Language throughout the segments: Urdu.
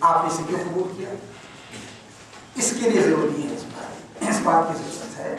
آپ نے اسے کیوں قبول کیا؟ اس کے لیے ضروری ہے اس بات کی ضرورت ہے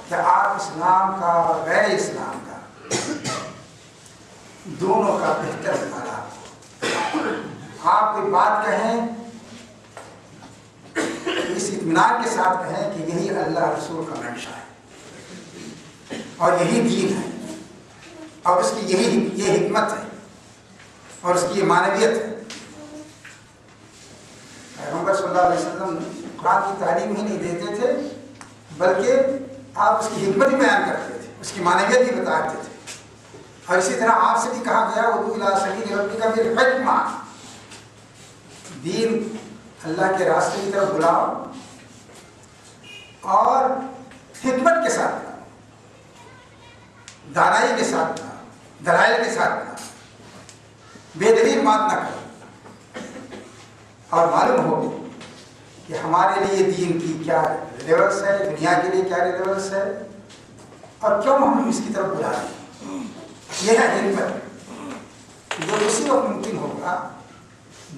کہ آپ اسلام کا اور غیر اسلام کا دونوں کا بہتر آپ کوئی بات کہیں اس اطمینان کے ساتھ کہیں کہ یہی اللہ رسول کا منشا ہے اور یہی دین ہے اور اس کی یہ حکمت ہے اور اس کی یہ معنویت ہے۔ پیغمبر صلی اللہ علیہ وسلم قرآن کی تعلیم ہی نہیں دیتے تھے بلکہ آپ اس کی حکمت ہی بیان کرتے تھے، اس کی معنویت ہی بتاتے تھے۔ اور اسی طرح آپ سے بھی کہا گیا ادعو الی سبیل ربک بالحکمہ، دین اللہ کے راستے کی طرف بلاؤ اور حکمت کے ساتھ بلاؤ، دانائی کے ساتھ بلاؤ، دلائل کے ساتھ بلاؤ، بے دلیل بات نہ کرو۔ اور معلوم ہو کہ ہمارے لیے دین کی کیا ریلیونس ہے، دنیا کے لیے کیا ریلیونس ہے اور کیوں ہم اس کی طرف بلا رہے ہیں۔ یہ ہے حکمت، جو اسی وقت ممکن ہوگا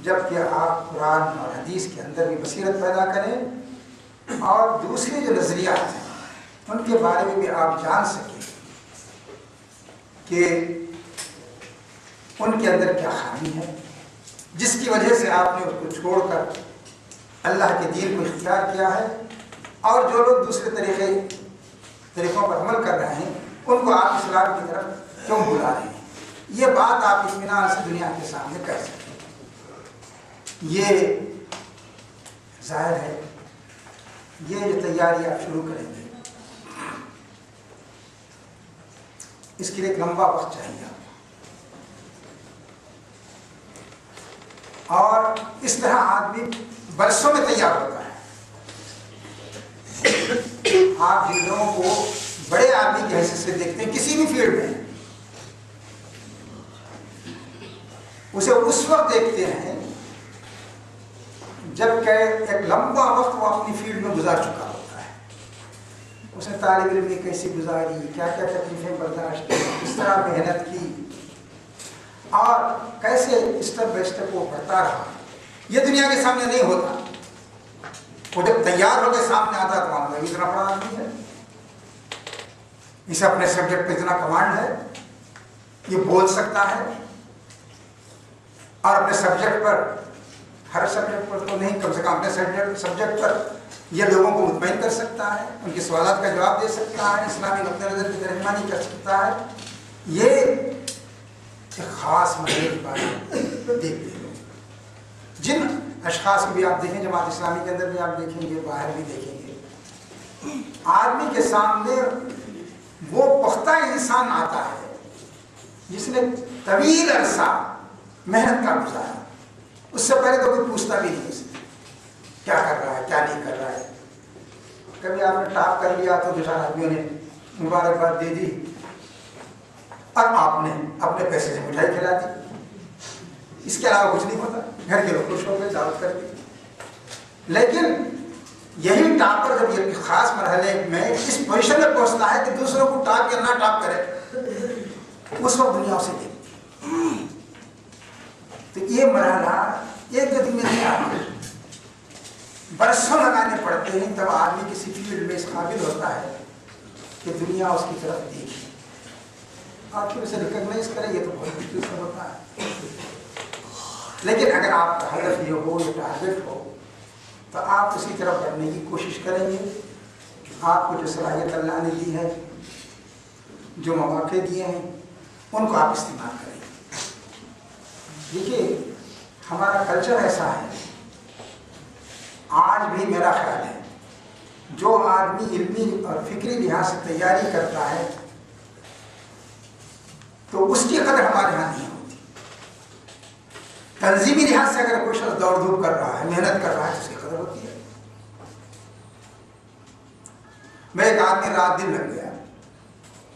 جب کہ آپ قرآن اور حدیث کے اندر بھی بصیرت پیدا کریں اور دوسرے جو نظریات ہیں ان کے بارے میں بھی آپ جان سکیں کہ ان کے اندر کیا خامی ہے جس کی وجہ سے آپ نے اس کو چھوڑ کر اللہ کے دین کو اختیار کیا ہے، اور جو لوگ دوسرے طریقوں پر عمل کر رہے ہیں ان کو آپ اسلام کی طرف کیوں بلا رہے ہیں۔ یہ بات آپ اطمینان سے دنیا کے سامنے کر سکتے ہیں۔ یہ ظاہر ہے یہ جو تیاری آپ شروع کریں گے اس کے لیے ایک لمبا وقت چاہیے اور اس طرح آدمی برسوں میں تیار ہوتا ہے۔ آپ جن لوگوں کو بڑے آدمی کی حیثیت سے دیکھتے ہیں کسی بھی فیلڈ میں، اسے اس وقت دیکھتے ہیں جب کہ ایک لمبا وقت وہ اپنی فیلڈ میں گزار چکا ہوتا ہے۔ اس نے طالب علمی کیسی گزاری، کیا کیا تکلیفیں برداشت کی، کس طرح محنت کی اور کیسے اسٹیپ بائی اسٹیپ وہ پڑھتا رہا۔ یہ دنیا کے سامنے نہیں ہوتا۔ وہ جب تیار ہو کے سامنے آتا تو وہاں اتنا بڑا آدمی ہے، اسے اپنے سبجیکٹ پہ اتنا کمانڈ ہے، یہ بول سکتا ہے اور اپنے سبجیکٹ پر، ہر سبجیکٹ پر تو نہیں، کم سے کم اپنے سبجیکٹ پر یہ لوگوں کو مطمئن کر سکتا ہے، ان کے سوالات کا جواب دے سکتا ہے، اسلامی نقطہ نظر کی ترجمانی کر سکتا ہے۔ یہ ایک خاص مرحلے کی بات دیکھتے ہیں جن اشخاص کو بھی آپ دیکھیں، جماعت اسلامی کے اندر بھی آپ دیکھیں گے، باہر بھی دیکھیں گے، آدمی کے سامنے وہ پختہ انسان آتا ہے جس نے طویل عرصہ محنت کا گزارا۔ اس سے پہلے تو کوئی پوچھتا بھی نہیں اسے کیا کر رہا ہے کیا نہیں کر رہا ہے۔ کبھی آپ نے ٹاپ کر لیا تو دوسرے آدمیوں نے مبارکباد دے دی اور آپ نے اپنے پیسے سے مٹھائی کھلا دی، اس کے علاوہ کچھ نہیں ہوتا۔ گھر کے لوگ خوش ہو گئے، دعوت کر دی۔ لیکن یہی ٹاپر جب یہ خاص مرحلے میں اس پوزیشن میں پہنچتا ہے کہ دوسروں کو ٹاپ یا نہ ٹاپ کرے، اس وقت دنیا اسے دیکھتی۔ تو یہ مرحلہ ایک دو دن میں نہیں آتا، برسوں لگانے پڑتے ہیں، تب آدمی کسی فیلڈ میں اس قابل ہوتا ہے کہ دنیا اس کی طرف دیکھے اور پھر اسے ریکگنائز کرے۔ یہ تو بہت مشکل سے ہوتا ہے، لیکن اگر آپ کا ہدف یہ ہو، یہ ٹارگیٹ ہو، تو آپ اسی طرف بڑھنے کی کوشش کریں گے۔ آپ کو جو صلاحیت اللہ نے دی ہے، جو مواقع دیے ہیں، ان کو آپ استعمال کریں گے۔ دیکھیے ہمارا کلچر ایسا ہے، آج بھی میرا خیال ہے جو آدمی علمی اور فکری لحاظ سے تیاری کرتا ہے تو اس کی قدر ہمارے یہاں نہیں ہوتی۔ تنظیمی لحاظ سے اگر کوئی شخص دوڑ دھوپ کر رہا ہے، محنت کر رہا ہے، تو اس کی قدر ہوتی ہے۔ میں ایک آدمی رات دن لگ گیا،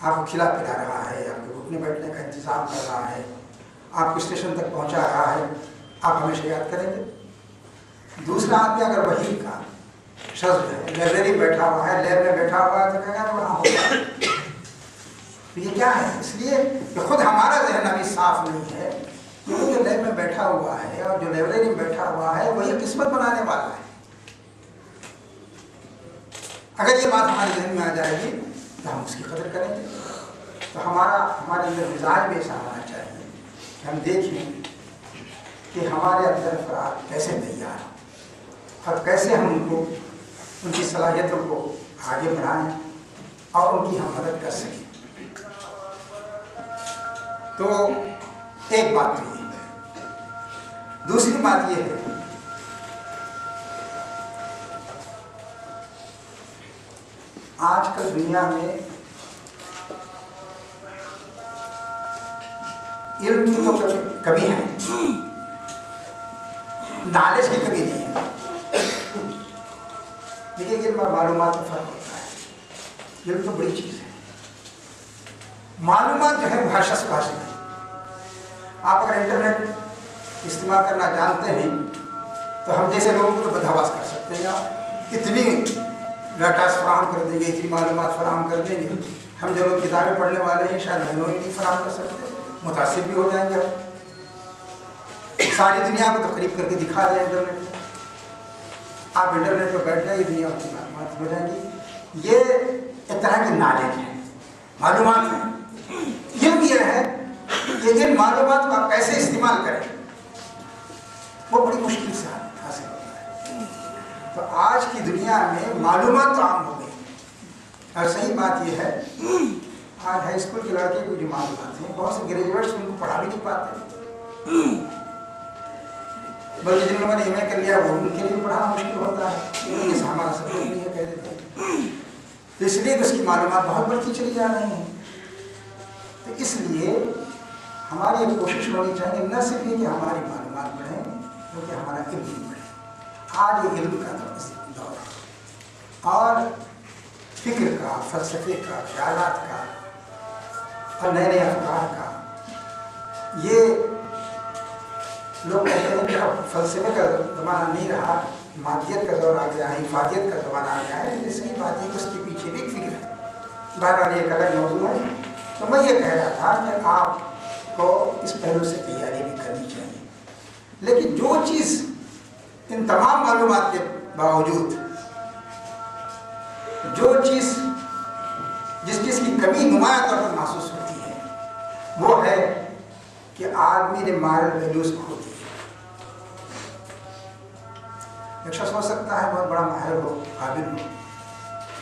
آپ کو کھلا پلا رہا ہے، آپ کو اٹھنے بیٹھنے کا انتظام کر رہا ہے، آپ کو اسٹیشن تک پہنچا رہا ہے، آپ ہمیشہ یاد کریں گے۔ دوسرا آدمی اگر وہی کا شخص جو ہے لائبریری بیٹھا ہوا ہے، لیب میں بیٹھا ہوا ہے، تو کہے گا وہاں ہوگا۔ تو یہ کیا ہے؟ اس لیے کہ خود ہمارا ذہن ابھی صاف نہیں ہے کہ وہ جو لیب میں بیٹھا ہوا ہے اور جو لائبریری میں بیٹھا ہوا ہے وہی قسمت بنانے والا ہے. اگر یہ بات ہمارے ذہن میں آ جائے گی تو ہم اس کی قدر کریں گے. تو ہمارے اندر مزاج بھی ایسا ہونا چاہیے کہ ہم دیکھیں کہ ہمارے اندر افراد کیسے تیار ہیں اور کیسے ہم ان کی صلاحیتوں کو آگے بڑھائیں اور ان کی ہم مدد کر سکیں. تو ایک بات تو یہ ہے. دوسری بات یہ ہے آج کل دنیا میں علم کی تو کمی ہے, نالج کی کمی نہیں ہے. لیکن علم اور معلومات میں فرق ہوتا ہے. علم تو بڑی چیز ہے, معلومات جو ہے وہ ہر شخص کو حاصل ہے. آپ اگر انٹرنیٹ استعمال کرنا جانتے ہیں تو ہم جیسے لوگوں کو بدحواس کر سکتے ہیں. آپ اتنی ڈاٹاز فراہم کر دیں گے, اتنی معلومات فراہم کر دیں گے, ہم جو لوگ کتابیں پڑھنے والے ہیں شاید ہم لوگ نہیں فراہم کر سکتے, متاثر بھی ہو جائیں گے. ساری دنیا کو تقریب کر کے دکھا دیں انٹرنیٹ میں. آپ انٹرنیٹ پہ بیٹھ جائیں, دنیا کی معلومات ہو جائیں گی. یہ ایک طرح کی نالج ہے, معلومات ہے. یہ ہے کہ ان معلومات کو آپ کیسے استعمال کریں وہ بڑی مشکل سے حاصل ہوتا ہے. تو آج کی دنیا میں معلومات تو عام ہو گئی. اور صحیح بات یہ ہے آج ہائی اسکول کے لڑکے کو جو معلومات ہیں بہت سے گریجویٹس ان کو پڑھا بھی نہیں پاتے, بلکہ جن لوگوں نے ایم اے کر لیا وہ ان کے لیے پڑھانا مشکل ہوتا ہے. جیسے ہمارا سبجیکٹ نہیں ہے کہہ دیتے ہیں, تو اس لیے اس کی معلومات بہت بڑھتی چلی جا رہی ہیں. تو اس لیے ہماری ایک کوشش ہونی چاہیے نہ صرف یہ کہ ہماری معلومات بڑھیں بلکہ ہمارا علم بھی بڑھے. آج یہ علم کا دور ہے اور فکر کا, فلسفے کا, خیالات کا اور نئے نئے افکار کا. یہ لوگ کہتے ہیں کہ اب فلسفے کا زمانہ نہیں رہا, مادیت کا دور آ گیا ہے, افادیت کا زمانہ آ گیا ہے. یہ صحیح بات ہے کہ اس کے پیچھے بھی ایک فکر ہے. بہرحال یہ ایک الگ موضوع ہے. تو میں یہ کہہ رہا تھا کہ آپ کو اس پہلو سے تیاری بھی کرنی چاہیے. لیکن جو چیز ان تمام معلومات کے باوجود جو چیز جس چیز کی کمی نمایاں طور پر محسوس ہوتی ہے وہ ہے کہ آدمی نے مارل ویلیوز کھو دی. ایک شخص ہو سکتا ہے بہت بڑا ماہر ہو, قابل ہو,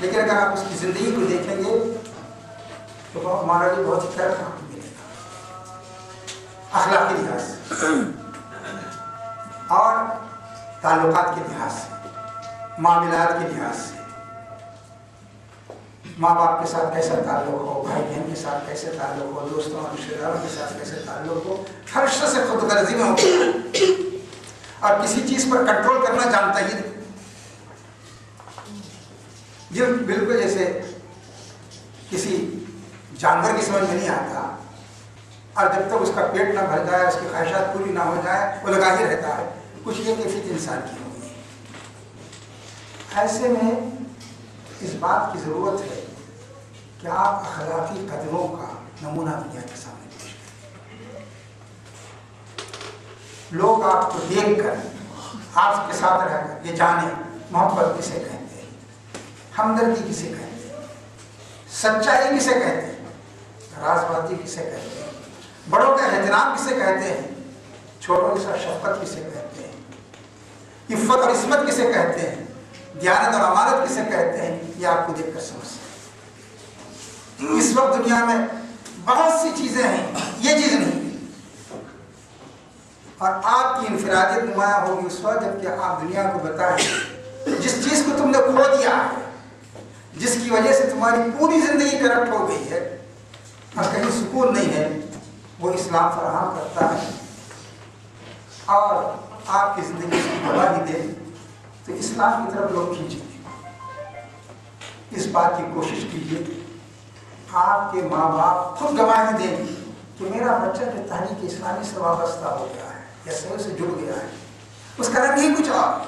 لیکن اگر آپ اس کی زندگی کو دیکھیں گے تو ہمارا لیے بہت ہی فرق آپ کو ملے گا. اخلاقی لحاظ سے اور تعلقات کے لحاظ سے, معاملات کے لحاظ سے, ماں باپ کے ساتھ کیسا تعلق ہو, بھائی بہن کے ساتھ کیسے تعلق ہو, دوستوں اور رشتے داروں کے ساتھ کیسے تعلق ہو, ہر شخص سے خود غرضی میں ہوتا اور کسی چیز پر کنٹرول کرنا جانتا ہی نہیں. یہ بالکل جیسے کسی جانور کی سمجھ میں نہیں آتا اور جب تک اس کا پیٹ نہ بھر جائے, اس کی خواہشات پوری نہ ہو جائے, وہ لگا ہی رہتا ہے. کچھ یہ کیفیت انسان کی ہوگی. ایسے میں اس بات کی ضرورت ہے کہ آپ اخلاقی قدروں کا نمونہ دنیا کے سامنے پیش کریں. لوگ آپ کو دیکھ کر, آپ کے ساتھ رہ کر یہ جانیں محبت کسے کہتے ہیں, ہمدردی کسے کہتے ہیں, سچائی کسے کہتے ہیں, راز بازی کسے کہتے ہیں, بڑوں کا احترام کسے کہتے ہیں, چھوٹوں کے ساتھ شفقت کسے کہتے ہیں, عفت اور عصمت کسے کہتے ہیں, دیانت اور امانت کسے کہتے ہیں. یہ آپ کو دیکھ کر سمجھ سکتے ہیں. اس وقت دنیا میں بہت سی چیزیں ہیں, یہ چیز نہیں, اور آپ کی انفرادیت نمایاں ہوگی اس وقت جب کہ آپ دنیا کو بتائیں جس چیز کو تم نے کھو دیا ہے, جس کی وجہ سے تمہاری پوری زندگی کرپٹ ہو گئی ہے اور کہیں سکون نہیں ہے, وہ اسلام فراہم کرتا ہے اور آپ کی زندگی سے گواہی دے تو اسلام کی طرف لوگ کھینچیں گے. اس بات کی کوشش کیجیے آپ کے ماں باپ خود گواہی دیں گے کہ میرا بچہ جو تحریک اسلامی سے وابستہ ہو گیا ہے یا سے جڑ گیا ہے, اس کا رنگ ہی کچھ اور,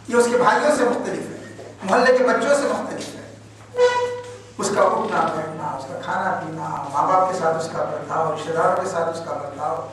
یہ اس کے بھائیوں سے مختلف ہے, محلے کے بچوں سے مختلف ہے. اس کا اٹھنا بیٹھنا, اس کا کھانا پینا, ماں باپ کے ساتھ اس کا برتاؤ, رشتے داروں کے ساتھ اس کا برتاؤ,